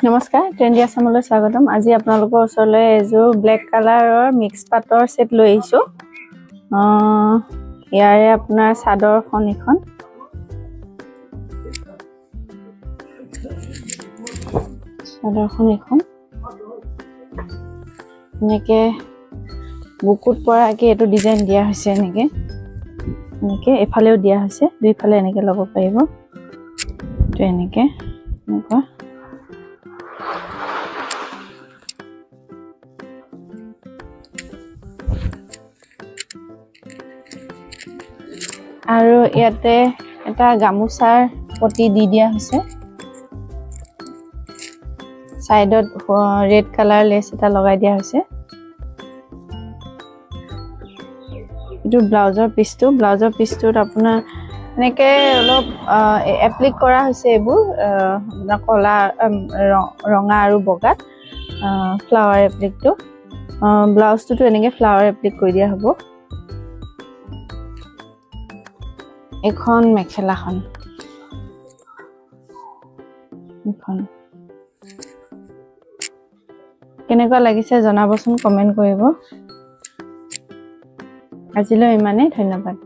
নমস্কাৰ ট্ৰেন্ডি আসামলৈ স্বাগতম আজি আপোনালোকৰ ওচৰলৈ এযোৰ ব্লেক কালাৰৰ মিক্স পাটৰ সেট লৈ আহিছো ইয়াৰে আপোনাৰ চাদৰখন এখন এনেকে বুকুত পৰাকে এটো ডিজাইন দিয়া হৈছে এনেকে এফালেও দিয়া হৈছে দুইফালে এনেকে ল'ব পাৰিব তো এনেকে আৰু ইয়াতে এটা গামুছাৰ পটি দি দিয়া হৈছে সাইডত ৰেড কালাৰ লেস এটা লগাই দিয়া হৈছে এটো ব্লাউজৰ পিছটোত আপোনাৰ এনেকে অলপ এপ্লিক কৰা হৈছে এবোৰ কলা ৰঙা আৰু বগা ফ্লাৱাৰ এপ্লিকটো ব্লাউজটো এনেকে ফ্লাৱাৰ এপ্লিক কৰি দিয়া হ'ব এখন মেখেলাখন কেনেকুৱা লাগিছে জনাবচোন কমেন্ট কৰিব আজিলৈ ইমানেই ধন্যবাদ